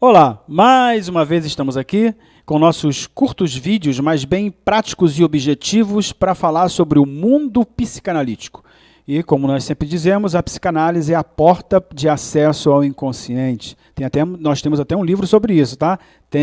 Olá, mais uma vez estamos aqui com nossos curtos vídeos, mas bem práticos e objetivos para falar sobre o mundo psicanalítico. E, como nós sempre dizemos, a psicanálise é a porta de acesso ao inconsciente. Nós temos até um livro sobre isso, tá?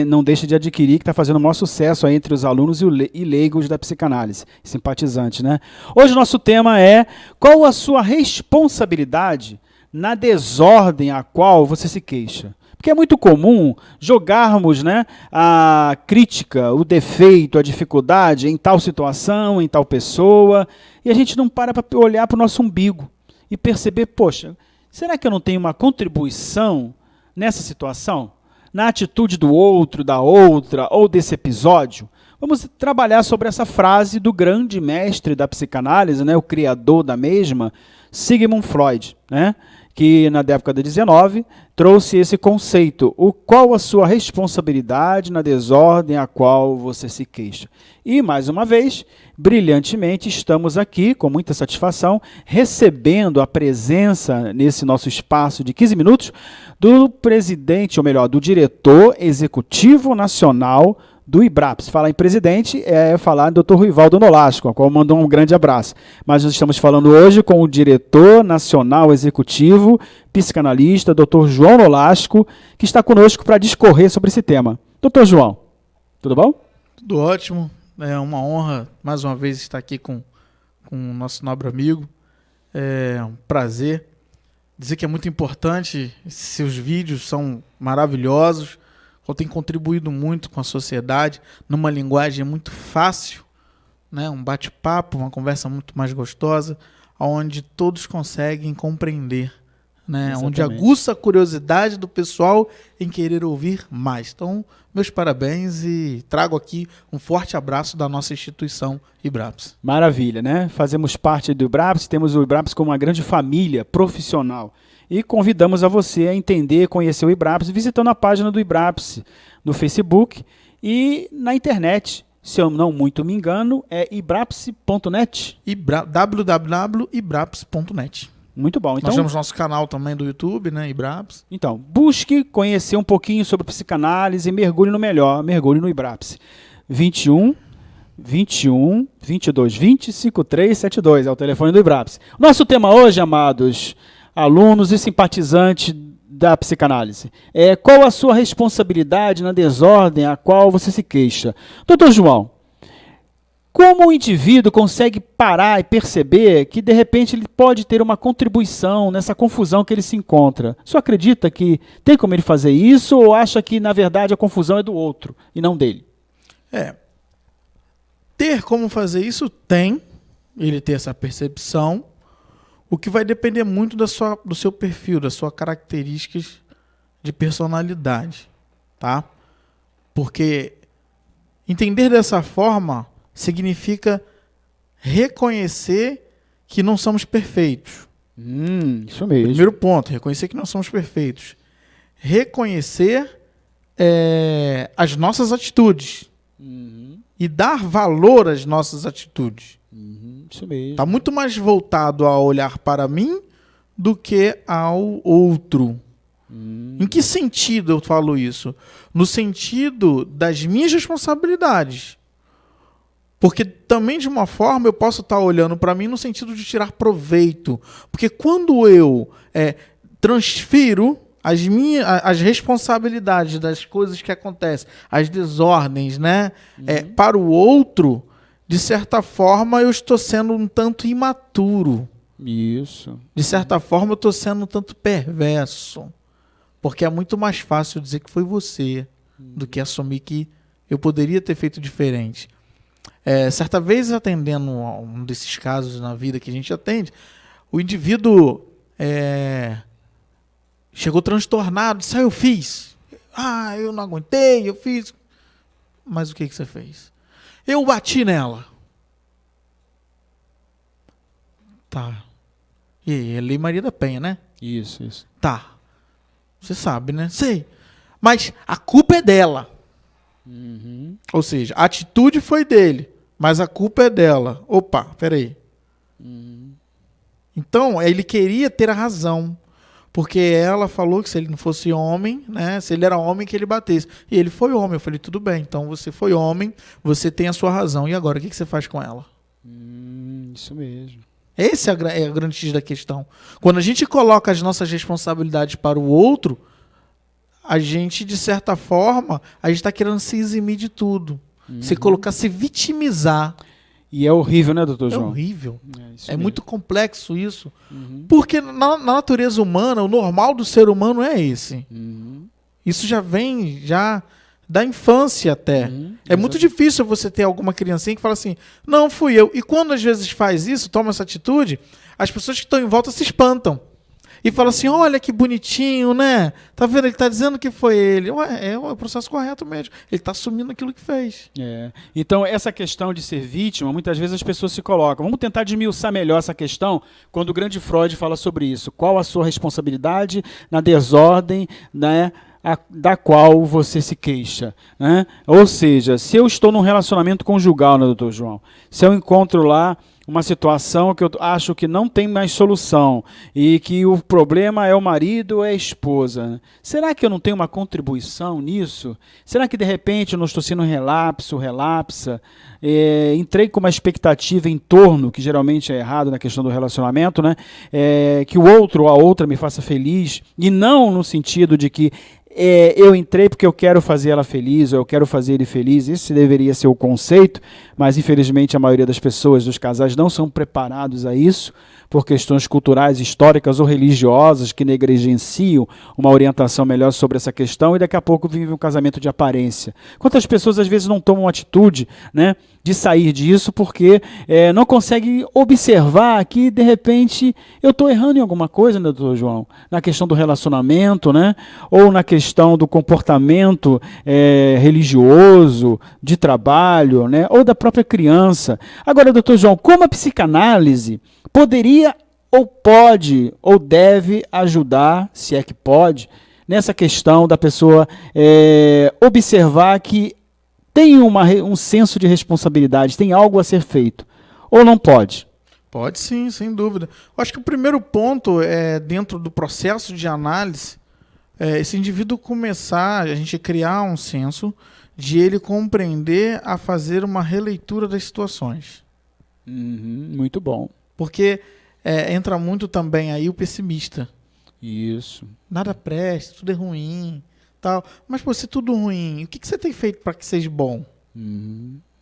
Não deixe de adquirir, que está fazendo o maior sucesso aí entre os alunos e leigos da psicanálise, simpatizantes, né? Hoje o nosso tema é: qual a sua responsabilidade na desordem a qual você se queixa? Porque é muito comum jogarmos, né, a crítica, o defeito, a dificuldade em tal situação, em tal pessoa, e a gente não para olhar para o nosso umbigo e perceber, poxa, será que eu não tenho uma contribuição nessa situação? Na atitude do outro, da outra, ou desse episódio? Vamos trabalhar sobre essa frase do grande mestre da psicanálise, né, o criador da mesma, Sigmund Freud, né? Que na década de 19 trouxe esse conceito, qual a sua responsabilidade na desordem a qual você se queixa. E, mais uma vez, brilhantemente, estamos aqui, com muita satisfação, recebendo a presença nesse nosso espaço de 15 minutos do presidente, ou melhor, do diretor executivo nacional do IBRAPS. Falar em presidente é falar em Dr. Ruivaldo Nolasco, ao qual mando um grande abraço. Mas nós estamos falando hoje com o diretor nacional executivo, psicanalista, Dr. João Nolasco, que está conosco para discorrer sobre esse tema. Dr. João, tudo bom? Tudo ótimo. É uma honra, mais uma vez, estar aqui com o nosso nobre amigo. É um prazer. Dizer que é muito importante, seus vídeos são maravilhosos, tem contribuído muito com a sociedade, numa linguagem muito fácil, né? Um bate-papo, uma conversa muito mais gostosa, onde todos conseguem compreender, né? Onde aguça a curiosidade do pessoal em querer ouvir mais. Então, meus parabéns e trago aqui um forte abraço da nossa instituição IBRAPS. Maravilha, né? Fazemos parte do IBRAPS, temos o IBRAPS como uma grande família profissional. E convidamos a você a entender, conhecer o IBRAPS, visitando a página do IBRAPS no Facebook e na internet. Se eu não muito me engano, é ibraps.net. www.ibraps.net. Muito bom. Então, nós temos nosso canal também do YouTube, né, IBRAPS. Então, busque conhecer um pouquinho sobre psicanálise e mergulhe no melhor, mergulhe no IBRAPS. 21 22 20 5372 é o telefone do IBRAPS. Nosso tema hoje, amados alunos e simpatizantes da psicanálise, qual a sua responsabilidade na desordem a qual você se queixa? Doutor João, como o indivíduo consegue parar e perceber que, de repente, ele pode ter uma contribuição nessa confusão que ele se encontra? O senhor acredita que tem como ele fazer isso ou acha que, na verdade, a confusão é do outro e não dele? Ter como fazer isso tem, ele ter essa percepção. O que vai depender muito do seu perfil, das suas características de personalidade, tá? Porque entender dessa forma significa reconhecer que não somos perfeitos. Isso mesmo. Primeiro ponto, reconhecer que não somos perfeitos. Reconhecer as nossas atitudes. E dar valor às nossas atitudes. Isso mesmo. Está muito mais voltado a olhar para mim do que ao outro. Em que sentido eu falo isso? No sentido das minhas responsabilidades. Porque também, de uma forma, eu posso estar olhando para mim no sentido de tirar proveito. Porque quando eu transfiro as responsabilidades das coisas que acontecem, as desordens, né, para o outro, de certa forma, eu estou sendo um tanto imaturo. Isso. De certa forma, eu estou sendo um tanto perverso. Porque é muito mais fácil dizer que foi você do que assumir que eu poderia ter feito diferente. Certa vez, atendendo a um desses casos na vida que a gente atende, o indivíduo chegou transtornado, disse: eu fiz. Eu não aguentei, eu fiz. Mas o que você fez? Eu bati nela. Tá. E aí, é Lei Maria da Penha, né? Isso. Tá. Você sabe, né? Sei. Mas a culpa é dela. Ou seja, a atitude foi dele, mas a culpa é dela. Opa, peraí. Então, ele queria ter a razão. Porque ela falou que se ele não fosse homem, né? Se ele era homem, que ele batesse. E ele foi homem. Eu falei, tudo bem, então você foi homem, você tem a sua razão. E agora, o que você faz com ela? Isso mesmo. Esse é a grande X da questão. Quando a gente coloca as nossas responsabilidades para o outro, a gente, de certa forma, a gente está querendo se eximir de tudo. Se colocar, se vitimizar. E é horrível, né, doutor João? É horrível. É muito complexo isso. Porque na natureza humana, o normal do ser humano é esse. Isso já vem da infância até. É muito difícil você ter alguma criancinha que fala assim, não, fui eu. E quando às vezes faz isso, toma essa atitude, as pessoas que estão em volta se espantam. E fala assim, olha que bonitinho, né? Tá vendo? Ele tá dizendo que foi ele. Ué, é o processo correto mesmo. Ele tá assumindo aquilo que fez. Então, essa questão de ser vítima, muitas vezes as pessoas se colocam. Vamos tentar desmiuçar melhor essa questão quando o grande Freud fala sobre isso. Qual a sua responsabilidade na desordem, né, da qual você se queixa, né? Ou seja, se eu estou num relacionamento conjugal, né, doutor João? Se eu encontro lá uma situação que eu acho que não tem mais solução e que o problema é o marido ou é a esposa, né? Será que eu não tenho uma contribuição nisso? Será que de repente eu não estou sendo relapsa? Entrei com uma expectativa em torno, que geralmente é errado na questão do relacionamento, né? Que o outro ou a outra me faça feliz, e não no sentido de que eu entrei porque eu quero fazer ela feliz, ou eu quero fazer ele feliz. Esse deveria ser o conceito, mas infelizmente a maioria das pessoas, dos casais, não são preparados a isso, por questões culturais, históricas ou religiosas que negligenciam uma orientação melhor sobre essa questão, e daqui a pouco vive um casamento de aparência. Quantas pessoas às vezes não tomam atitude, né, de sair disso porque não conseguem observar que de repente eu estou errando em alguma coisa, né, doutor João? Na questão do relacionamento, né, ou na questão do comportamento religioso, de trabalho, né, ou da própria criança. Agora, doutor João, como a psicanálise poderia ou pode ou deve ajudar, se é que pode, nessa questão da pessoa observar que tem um senso de responsabilidade, tem algo a ser feito, ou não pode? Pode sim, sem dúvida. Eu acho que o primeiro ponto é, dentro do processo de análise, esse indivíduo começar, a gente criar um senso de ele compreender a fazer uma releitura das situações. Muito bom. Porque entra muito também aí o pessimista. Isso. Nada presta, tudo é ruim, tal. Mas, pô, se tudo ruim, o que você tem feito para que seja bom?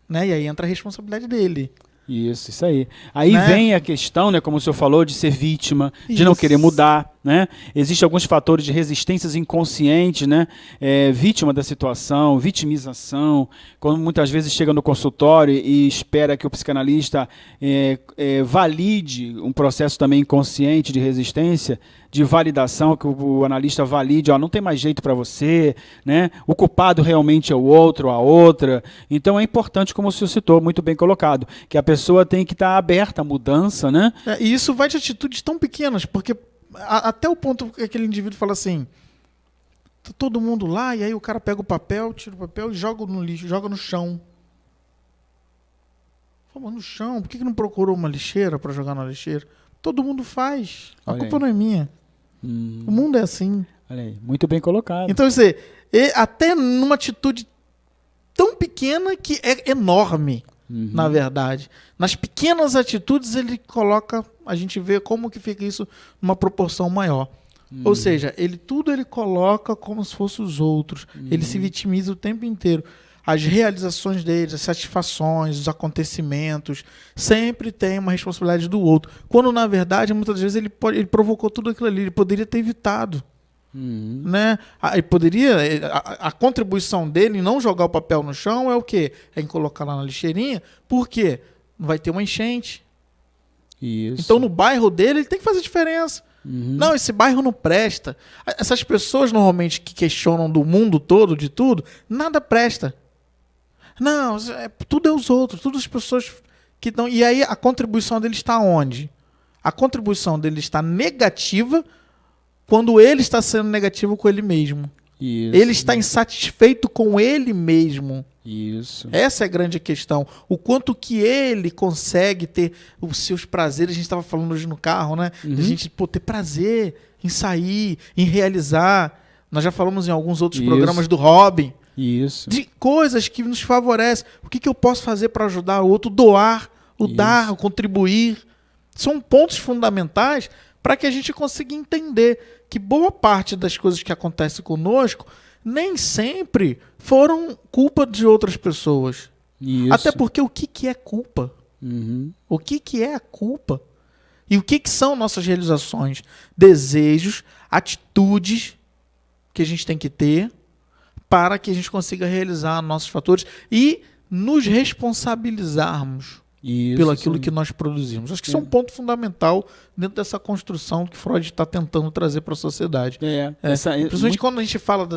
Né? E aí entra a responsabilidade dele. Isso aí. Aí né? vem a questão, né, como o senhor falou, de ser vítima, de não querer mudar, né? Existem alguns fatores de resistências inconscientes, né? Vítima da situação, vitimização, quando muitas vezes chega no consultório e espera que o psicanalista valide um processo também inconsciente de resistência, de validação, que o analista valide, não tem mais jeito para você, né? O culpado realmente é o outro, a outra. Então é importante, como o senhor citou, muito bem colocado, que a pessoa tem que estar aberta à mudança, né? E isso vai de atitudes tão pequenas, porque até o ponto que aquele indivíduo fala assim, tá todo mundo lá, e aí o cara pega o papel, tira o papel e joga no lixo, joga no chão. Fala, no chão, por que não procurou uma lixeira para jogar na lixeira? Todo mundo faz, a culpa não é minha. O mundo é assim. Olha aí, muito bem colocado. Então, até numa atitude tão pequena que é enorme, na verdade. Nas pequenas atitudes ele coloca, a gente vê como que fica isso numa proporção maior. Ou seja, tudo ele coloca como se fossem os outros. Ele se vitimiza o tempo inteiro. As realizações dele, as satisfações, os acontecimentos, sempre tem uma responsabilidade do outro. Quando, na verdade, muitas vezes ele provocou tudo aquilo ali, ele poderia ter evitado. Né? Ele poderia, a contribuição dele em não jogar o papel no chão é o quê? É em colocar lá na lixeirinha, por quê? Vai ter uma enchente. Isso. Então, no bairro dele, ele tem que fazer diferença. Não, esse bairro não presta. Essas pessoas, normalmente, que questionam do mundo todo, de tudo, nada presta. Não, tudo é os outros, todas as pessoas que estão... E aí a contribuição dele está onde? A contribuição dele está negativa quando ele está sendo negativo com ele mesmo. Isso. Ele está insatisfeito com ele mesmo. Isso. Essa é a grande questão. O quanto que ele consegue ter os seus prazeres. A gente estava falando hoje no carro, né? A gente ter prazer em sair, em realizar. Nós já falamos em alguns outros programas do Robin. Isso. De coisas que nos favorecem. O que eu posso fazer para ajudar o outro? Doar, dar, o contribuir. São pontos fundamentais para que a gente consiga entender que boa parte das coisas que acontecem conosco nem sempre foram culpa de outras pessoas. Isso. Até porque o que é culpa? O que é a culpa? E o que são nossas realizações? Desejos, atitudes que a gente tem que ter para que a gente consiga realizar nossos fatores e nos responsabilizarmos pelo aquilo que nós produzimos. Acho que isso é um ponto fundamental dentro dessa construção que Freud está tentando trazer para a sociedade. Principalmente quando a gente fala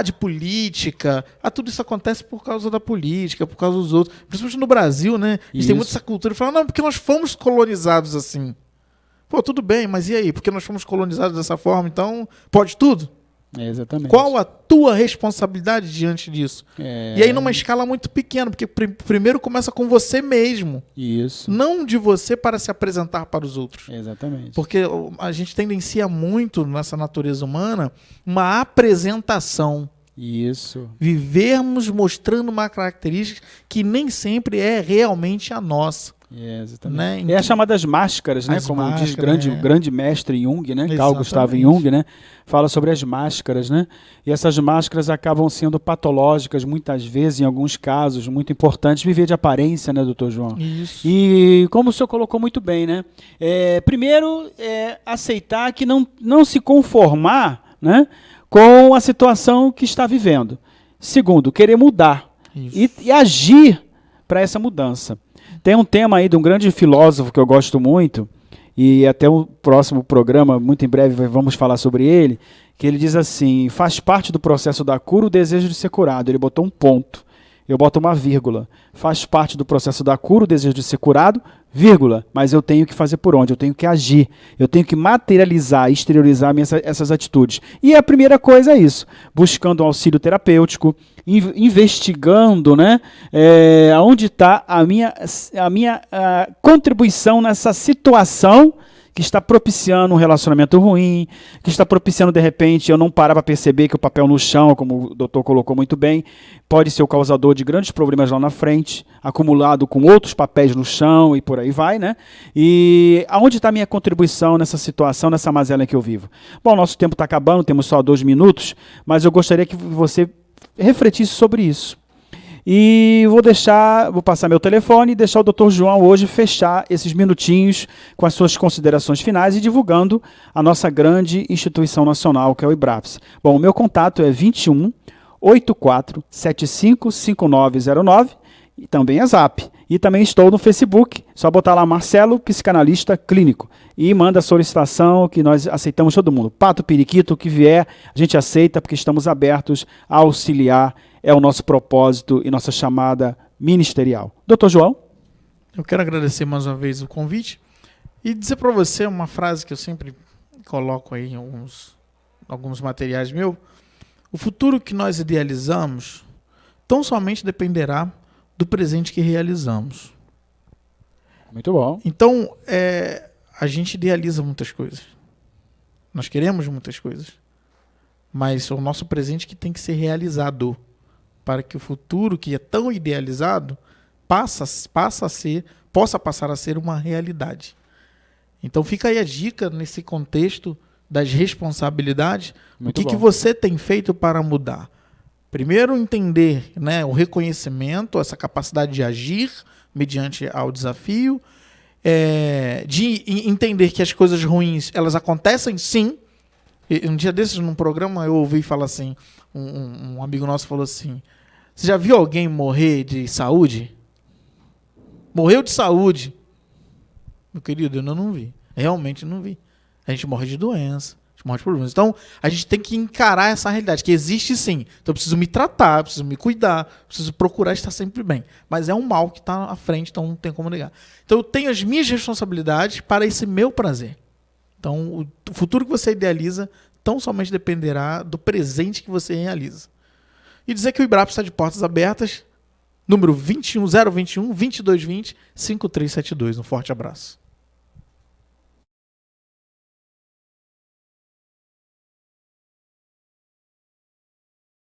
de política, tudo isso acontece por causa da política, por causa dos outros. Principalmente no Brasil, né? A gente tem muito essa cultura de falar, não, porque nós fomos colonizados assim. Pô, tudo bem, mas e aí? Porque nós fomos colonizados dessa forma, então pode tudo? Exatamente. Qual a tua responsabilidade diante disso? E aí numa escala muito pequena, porque primeiro começa com você mesmo. Isso. Não de você para se apresentar para os outros. Exatamente. Porque a gente tendencia muito nessa natureza humana uma apresentação. Isso. Vivermos mostrando uma característica que nem sempre é realmente a nossa. Exatamente. Né? É as chamadas máscaras, né? Como diz o grande mestre Jung, né? Carl Gustav Jung, né? Fala sobre as máscaras, né? E essas máscaras acabam sendo patológicas muitas vezes, em alguns casos, muito importantes, viver de aparência, né, doutor João? Isso. E como o senhor colocou muito bem, né? Primeiro, aceitar que não se conformar, né, com a situação que está vivendo. Segundo, querer mudar e agir para essa mudança. Tem um tema aí de um grande filósofo que eu gosto muito, e até o próximo programa, muito em breve, vamos falar sobre ele, que ele diz assim, faz parte do processo da cura o desejo de ser curado. Ele botou um ponto, eu boto uma vírgula. Faz parte do processo da cura o desejo de ser curado, vírgula, mas eu tenho que fazer por onde? Eu tenho que agir, eu tenho que materializar, exteriorizar essas atitudes. E a primeira coisa é isso, buscando um auxílio terapêutico, investigando, né, onde está a minha contribuição nessa situação que está propiciando um relacionamento ruim, que está propiciando, de repente, eu não parar para perceber que o papel no chão, como o doutor colocou muito bem, pode ser o causador de grandes problemas lá na frente, acumulado com outros papéis no chão e por aí vai, né? E aonde está a minha contribuição nessa situação, nessa mazela que eu vivo? Bom, nosso tempo está acabando, temos só 2 minutos, mas eu gostaria que você refletisse sobre isso. E vou passar meu telefone e deixar o Dr. João hoje fechar esses minutinhos com as suas considerações finais e divulgando a nossa grande instituição nacional, que é o IBRAPS. Bom, o meu contato é 21 84 75 5909 e também é Zap. E também estou no Facebook, só botar lá Marcelo, psicanalista clínico. E manda a solicitação que nós aceitamos todo mundo. Pato, periquito, o que vier, a gente aceita porque estamos abertos a auxiliar. É o nosso propósito e nossa chamada ministerial. Doutor João? Eu quero agradecer mais uma vez o convite e dizer para você uma frase que eu sempre coloco aí em alguns materiais meus. O futuro que nós idealizamos tão somente dependerá do presente que realizamos. Muito bom. Então, a gente idealiza muitas coisas. Nós queremos muitas coisas. Mas é o nosso presente que tem que ser realizado para que o futuro, que é tão idealizado, possa passar a ser uma realidade. Então fica aí a dica nesse contexto das responsabilidades. O que você tem feito para mudar? Primeiro, entender, né, o reconhecimento, essa capacidade de agir mediante ao desafio, de entender que as coisas ruins, elas acontecem sim. Um dia desses, num programa, eu ouvi falar assim, um amigo nosso falou assim, você já viu alguém morrer de saúde? Morreu de saúde. Meu querido, eu não vi. Realmente não vi. A gente morre de doença, a gente morre de problemas. Então, a gente tem que encarar essa realidade, que existe sim. Então, eu preciso me tratar, eu preciso me cuidar, eu preciso procurar estar sempre bem. Mas é um mal que está à frente, então não tem como negar. Então, eu tenho as minhas responsabilidades para esse meu prazer. Então, o futuro que você idealiza tão somente dependerá do presente que você realiza. E dizer que o Ibrapa está de portas abertas, número 021 2220 5372. Um forte abraço.